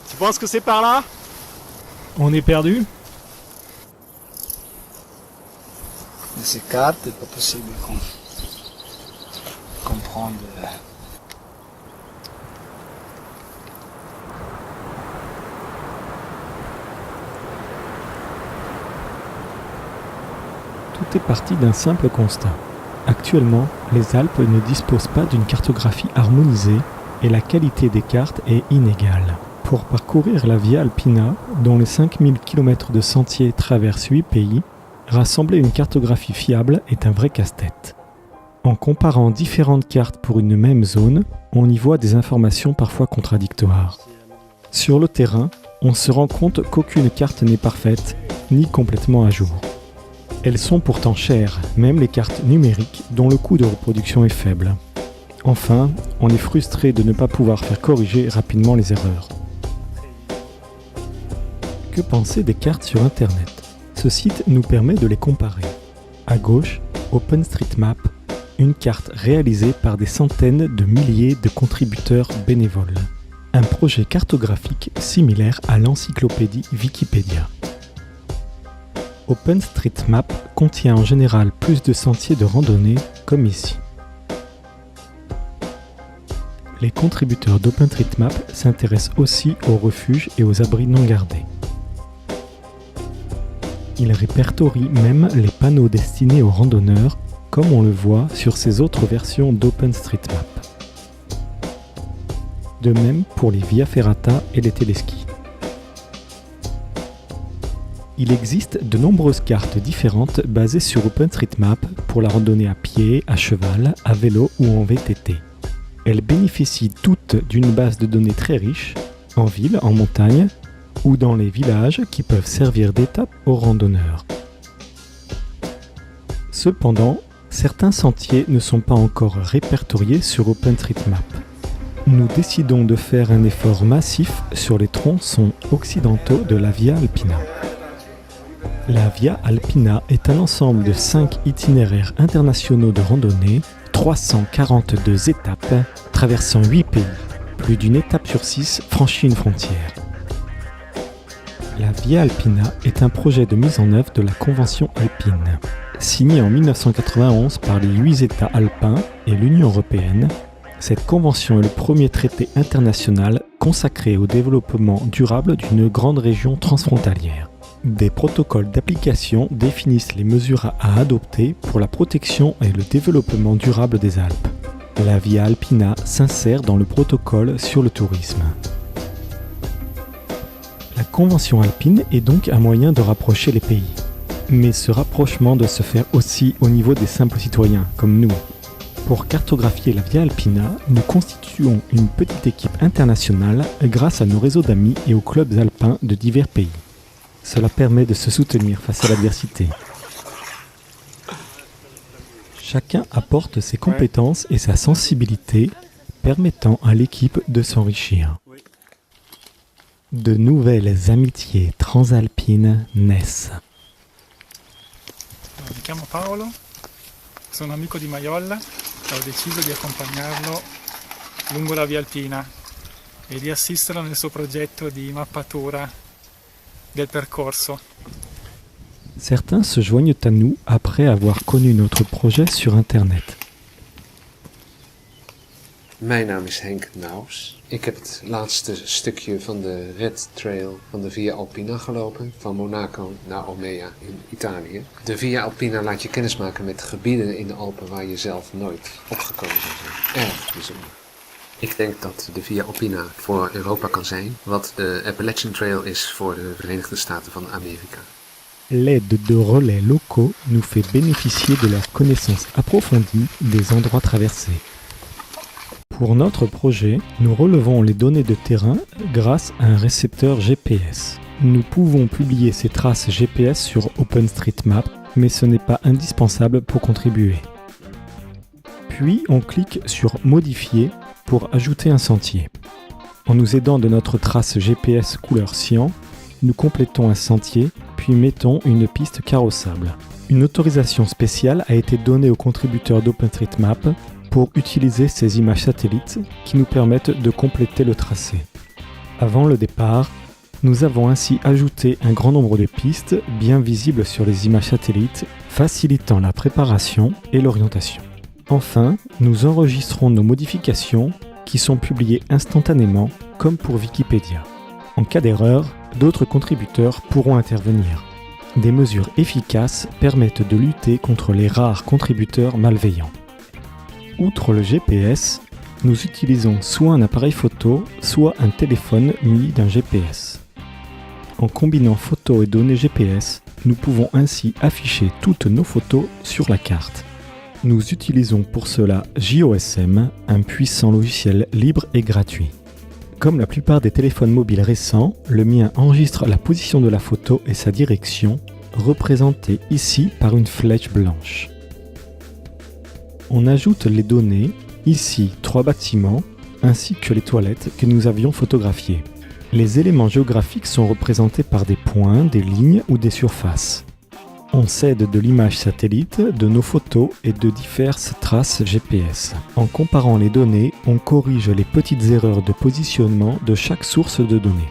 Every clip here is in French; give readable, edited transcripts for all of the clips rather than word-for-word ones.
Tu penses que c'est par là? On est perdu? De ces cartes, c'est pas possible qu'on comprendre. Tout est parti d'un simple constat. Actuellement, les Alpes ne disposent pas d'une cartographie harmonisée et la qualité des cartes est inégale. Pour parcourir la Via Alpina, dont les 5000 km de sentiers traversent 8 pays, rassembler une cartographie fiable est un vrai casse-tête. En comparant différentes cartes pour une même zone, on y voit des informations parfois contradictoires. Sur le terrain, on se rend compte qu'aucune carte n'est parfaite, ni complètement à jour. Elles sont pourtant chères, même les cartes numériques dont le coût de reproduction est faible. Enfin, on est frustré de ne pas pouvoir faire corriger rapidement les erreurs. Que penser des cartes sur Internet? Ce site nous permet de les comparer. À gauche, OpenStreetMap, une carte réalisée par des centaines de milliers de contributeurs bénévoles. Un projet cartographique similaire à l'encyclopédie Wikipédia. OpenStreetMap contient en général plus de sentiers de randonnée, comme ici. Les contributeurs d'OpenStreetMap s'intéressent aussi aux refuges et aux abris non gardés. Ils répertorient même les panneaux destinés aux randonneurs, comme on le voit sur ces autres versions d'OpenStreetMap. De même pour les via ferrata et les téléskis. Il existe de nombreuses cartes différentes basées sur OpenStreetMap pour la randonnée à pied, à cheval, à vélo ou en VTT. Elles bénéficient toutes d'une base de données très riche, en ville, en montagne, ou dans les villages qui peuvent servir d'étape aux randonneurs. Cependant, certains sentiers ne sont pas encore répertoriés sur OpenStreetMap. Nous décidons de faire un effort massif sur les tronçons occidentaux de la Via Alpina. La Via Alpina est un ensemble de 5 itinéraires internationaux de randonnée, 342 étapes, traversant 8 pays. Plus d'une étape sur 6 franchit une frontière. La Via Alpina est un projet de mise en œuvre de la Convention alpine. Signée en 1991 par les 8 États alpins et l'Union européenne, cette convention est le premier traité international consacré au développement durable d'une grande région transfrontalière. Des protocoles d'application définissent les mesures à adopter pour la protection et le développement durable des Alpes. La Via Alpina s'insère dans le protocole sur le tourisme. La Convention alpine est donc un moyen de rapprocher les pays. Mais ce rapprochement doit se faire aussi au niveau des simples citoyens, comme nous. Pour cartographier la Via Alpina, nous constituons une petite équipe internationale grâce à nos réseaux d'amis et aux clubs alpins de divers pays. Cela permet de se soutenir face à l'adversité. Chacun apporte ses compétences et sa sensibilité, permettant à l'équipe de s'enrichir. De nouvelles amitiés transalpines naissent. Mi chiamo Paolo, sono amico di Maiolla e ho deciso di accompagnarlo lungo la Via Alpina e di assisterlo nel suo progetto di mappatura del percorso. Certains se joignent à nous après avoir connu notre projet sur Internet. Mijn naam is Henk Naus. Ik heb het laatste stukje van de Red Trail van de Via Alpina gelopen, van Monaco naar Omea in Italië. De Via Alpina laat je kennismaken met gebieden in de Alpen waar je zelf nooit opgekomen zou zijn. Erg bijzonder. Ik denk dat de Via Alpina voor Europa kan zijn wat de Appalachian Trail is voor de Verenigde Staten van Amerika. L'aide de relais locaux nous fait bénéficier de leur connaissance approfondie des endroits traversés. Pour notre projet, nous relevons les données de terrain grâce à un récepteur GPS. Nous pouvons publier ces traces GPS sur OpenStreetMap, mais ce n'est pas indispensable pour contribuer. Puis on clique sur « Modifier » pour ajouter un sentier. En nous aidant de notre trace GPS couleur cyan, nous complétons un sentier, puis mettons une piste carrossable. Une autorisation spéciale a été donnée aux contributeurs d'OpenStreetMap pour utiliser ces images satellites qui nous permettent de compléter le tracé. Avant le départ, nous avons ainsi ajouté un grand nombre de pistes bien visibles sur les images satellites, facilitant la préparation et l'orientation. Enfin, nous enregistrons nos modifications qui sont publiées instantanément, comme pour Wikipédia. En cas d'erreur, d'autres contributeurs pourront intervenir. Des mesures efficaces permettent de lutter contre les rares contributeurs malveillants. Outre le GPS, nous utilisons soit un appareil photo, soit un téléphone muni d'un GPS. En combinant photos et données GPS, nous pouvons ainsi afficher toutes nos photos sur la carte. Nous utilisons pour cela JOSM, un puissant logiciel libre et gratuit. Comme la plupart des téléphones mobiles récents, le mien enregistre la position de la photo et sa direction, représentée ici par une flèche blanche. On ajoute les données, ici 3 bâtiments, ainsi que les toilettes que nous avions photographiées. Les éléments géographiques sont représentés par des points, des lignes ou des surfaces. On s'aide de l'image satellite, de nos photos et de diverses traces GPS. En comparant les données, on corrige les petites erreurs de positionnement de chaque source de données.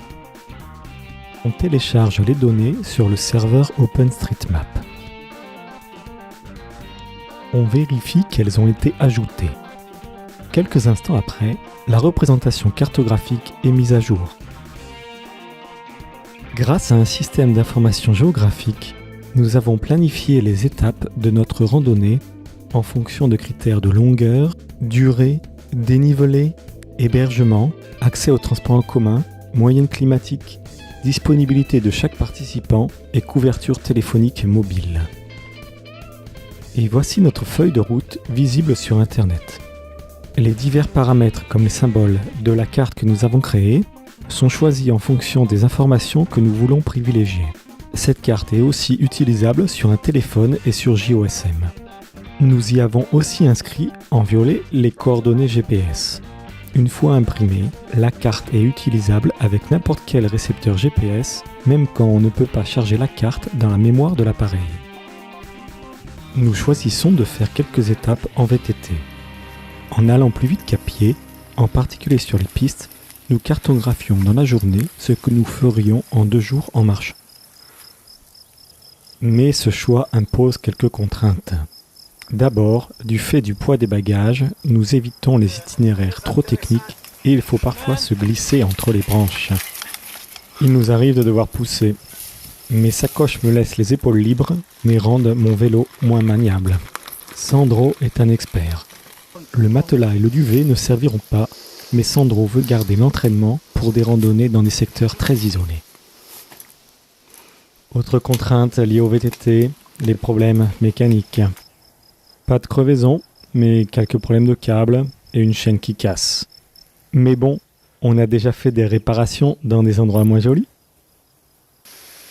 On télécharge les données sur le serveur OpenStreetMap. On vérifie qu'elles ont été ajoutées. Quelques instants après, la représentation cartographique est mise à jour. Grâce à un système d'information géographique, nous avons planifié les étapes de notre randonnée en fonction de critères de longueur, durée, dénivelé, hébergement, accès au transport en commun, moyenne climatique, disponibilité de chaque participant et couverture téléphonique mobile. Et voici notre feuille de route visible sur Internet. Les divers paramètres comme les symboles de la carte que nous avons créée sont choisis en fonction des informations que nous voulons privilégier. Cette carte est aussi utilisable sur un téléphone et sur JOSM. Nous y avons aussi inscrit en violet les coordonnées GPS. Une fois imprimée, la carte est utilisable avec n'importe quel récepteur GPS, même quand on ne peut pas charger la carte dans la mémoire de l'appareil. Nous choisissons de faire quelques étapes en VTT. En allant plus vite qu'à pied, en particulier sur les pistes, nous cartographions dans la journée ce que nous ferions en 2 jours en marchant. Mais ce choix impose quelques contraintes. D'abord, du fait du poids des bagages, nous évitons les itinéraires trop techniques et il faut parfois se glisser entre les branches. Il nous arrive de devoir pousser. Mes sacoches me laissent les épaules libres, mais rendent mon vélo moins maniable. Sandro est un expert. Le matelas et le duvet ne serviront pas, mais Sandro veut garder l'entraînement pour des randonnées dans des secteurs très isolés. Autre contrainte liée au VTT, les problèmes mécaniques. Pas de crevaison, mais quelques problèmes de câbles et une chaîne qui casse. Mais bon, on a déjà fait des réparations dans des endroits moins jolis.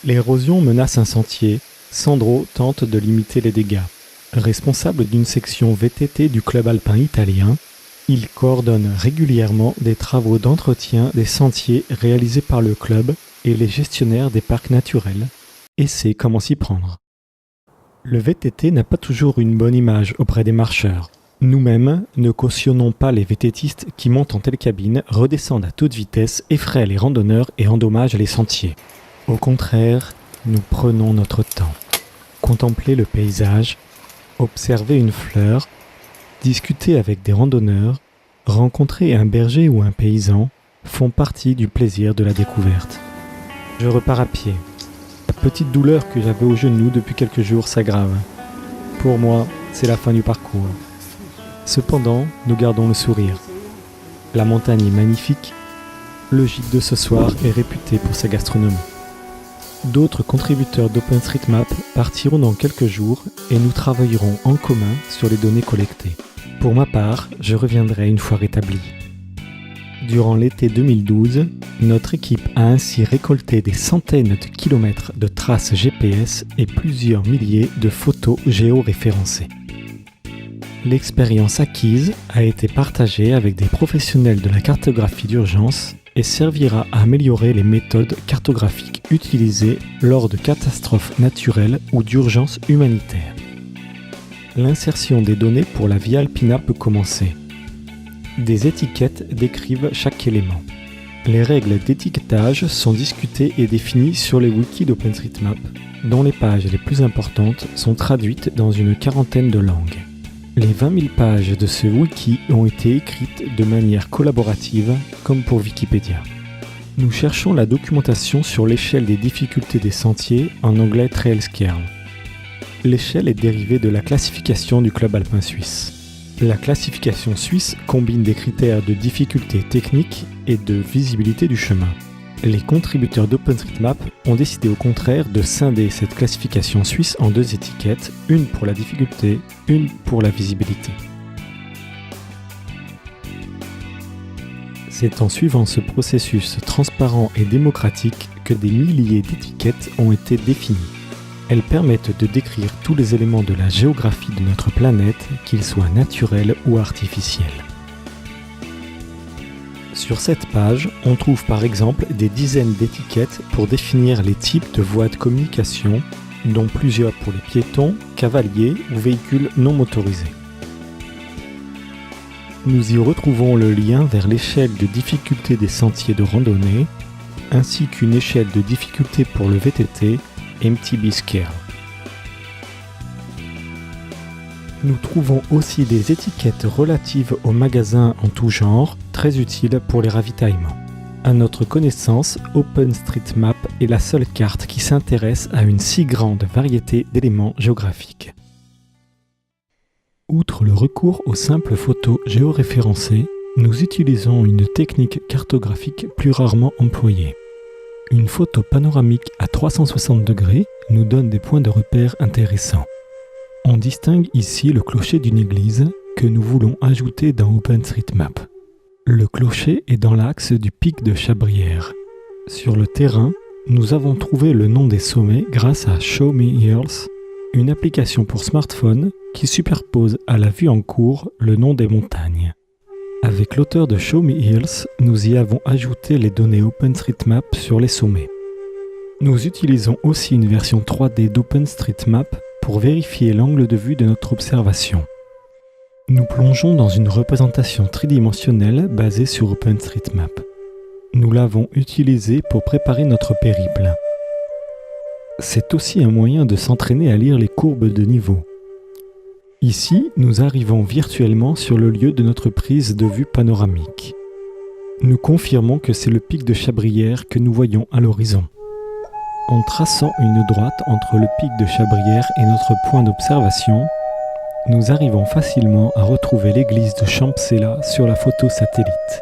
L'érosion menace un sentier. Sandro tente de limiter les dégâts. Responsable d'une section VTT du club alpin italien, il coordonne régulièrement des travaux d'entretien des sentiers réalisés par le club et les gestionnaires des parcs naturels, et sait comment s'y prendre. Le VTT n'a pas toujours une bonne image auprès des marcheurs. Nous-mêmes ne cautionnons pas les VTTistes qui montent en télécabine, redescendent à toute vitesse, effraient les randonneurs et endommagent les sentiers. Au contraire, nous prenons notre temps. Contempler le paysage, observer une fleur, discuter avec des randonneurs, rencontrer un berger ou un paysan font partie du plaisir de la découverte. Je repars à pied. La petite douleur que j'avais au genou depuis quelques jours s'aggrave. Pour moi, c'est la fin du parcours. Cependant, nous gardons le sourire. La montagne est magnifique. Le gîte de ce soir est réputé pour sa gastronomie. D'autres contributeurs d'OpenStreetMap partiront dans quelques jours et nous travaillerons en commun sur les données collectées. Pour ma part, je reviendrai une fois rétabli. Durant l'été 2012, notre équipe a ainsi récolté des centaines de kilomètres de traces GPS et plusieurs milliers de photos géoréférencées. L'expérience acquise a été partagée avec des professionnels de la cartographie d'urgence et servira à améliorer les méthodes cartographiques utilisées lors de catastrophes naturelles ou d'urgences humanitaires. L'insertion des données pour la Via Alpina peut commencer. Des étiquettes décrivent chaque élément. Les règles d'étiquetage sont discutées et définies sur les wikis d'OpenStreetMap, dont les pages les plus importantes sont traduites dans une quarantaine de langues. Les 20 000 pages de ce wiki ont été écrites de manière collaborative, comme pour Wikipédia. Nous cherchons la documentation sur l'échelle des difficultés des sentiers, en anglais Trail Scale. L'échelle est dérivée de la classification du Club alpin suisse. La classification suisse combine des critères de difficulté technique et de visibilité du chemin. Les contributeurs d'OpenStreetMap ont décidé au contraire de scinder cette classification suisse en 2 étiquettes, une pour la difficulté, une pour la visibilité. C'est en suivant ce processus transparent et démocratique que des milliers d'étiquettes ont été définies. Elles permettent de décrire tous les éléments de la géographie de notre planète, qu'ils soient naturels ou artificiels. Sur cette page, on trouve par exemple des dizaines d'étiquettes pour définir les types de voies de communication, dont plusieurs pour les piétons, cavaliers ou véhicules non motorisés. Nous y retrouvons le lien vers l'échelle de difficulté des sentiers de randonnée, ainsi qu'une échelle de difficulté pour le VTT, MTB Scale. Nous trouvons aussi des étiquettes relatives aux magasins en tout genre, très utiles pour les ravitaillements. À notre connaissance, OpenStreetMap est la seule carte qui s'intéresse à une si grande variété d'éléments géographiques. Outre le recours aux simples photos géoréférencées, nous utilisons une technique cartographique plus rarement employée. Une photo panoramique à 360 degrés nous donne des points de repère intéressants. On distingue ici le clocher d'une église que nous voulons ajouter dans OpenStreetMap. Le clocher est dans l'axe du pic de Chabrières. Sur le terrain, nous avons trouvé le nom des sommets grâce à Show Me Hills, une application pour smartphone qui superpose à la vue en cours le nom des montagnes. Avec l'auteur de Show Me Hills, nous y avons ajouté les données OpenStreetMap sur les sommets. Nous utilisons aussi une version 3D d'OpenStreetMap pour vérifier l'angle de vue de notre observation. Nous plongeons dans une représentation tridimensionnelle basée sur OpenStreetMap. Nous l'avons utilisée pour préparer notre périple. C'est aussi un moyen de s'entraîner à lire les courbes de niveau. Ici, nous arrivons virtuellement sur le lieu de notre prise de vue panoramique. Nous confirmons que c'est le pic de Chabrières que nous voyons à l'horizon. En traçant une droite entre le pic de Chabrières et notre point d'observation, nous arrivons facilement à retrouver l'église de Champsela sur la photo satellite.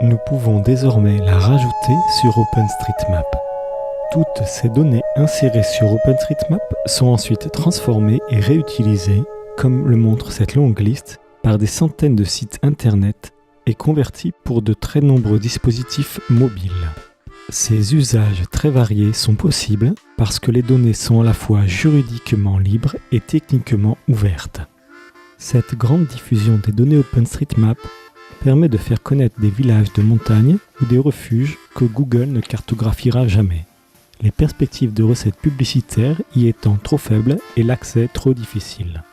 Nous pouvons désormais la rajouter sur OpenStreetMap. Toutes ces données insérées sur OpenStreetMap sont ensuite transformées et réutilisées, comme le montre cette longue liste, par des centaines de sites internet et converties pour de très nombreux dispositifs mobiles. Ces usages très variés sont possibles parce que les données sont à la fois juridiquement libres et techniquement ouvertes. Cette grande diffusion des données OpenStreetMap permet de faire connaître des villages de montagne ou des refuges que Google ne cartographiera jamais. Les perspectives de recettes publicitaires y étant trop faibles et l'accès trop difficile.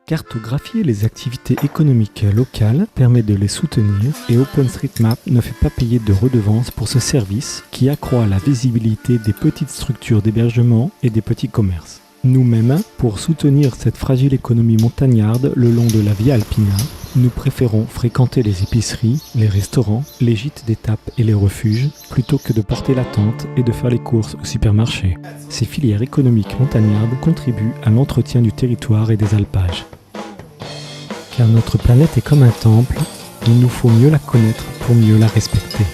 Cartographier les activités économiques locales permet de les soutenir et OpenStreetMap ne fait pas payer de redevances pour ce service qui accroît la visibilité des petites structures d'hébergement et des petits commerces. Nous-mêmes, pour soutenir cette fragile économie montagnarde le long de la Via Alpina, nous préférons fréquenter les épiceries, les restaurants, les gîtes d'étape et les refuges, plutôt que de porter la tente et de faire les courses au supermarché. Ces filières économiques montagnardes contribuent à l'entretien du territoire et des alpages. Car notre planète est comme un temple, il nous faut mieux la connaître pour mieux la respecter.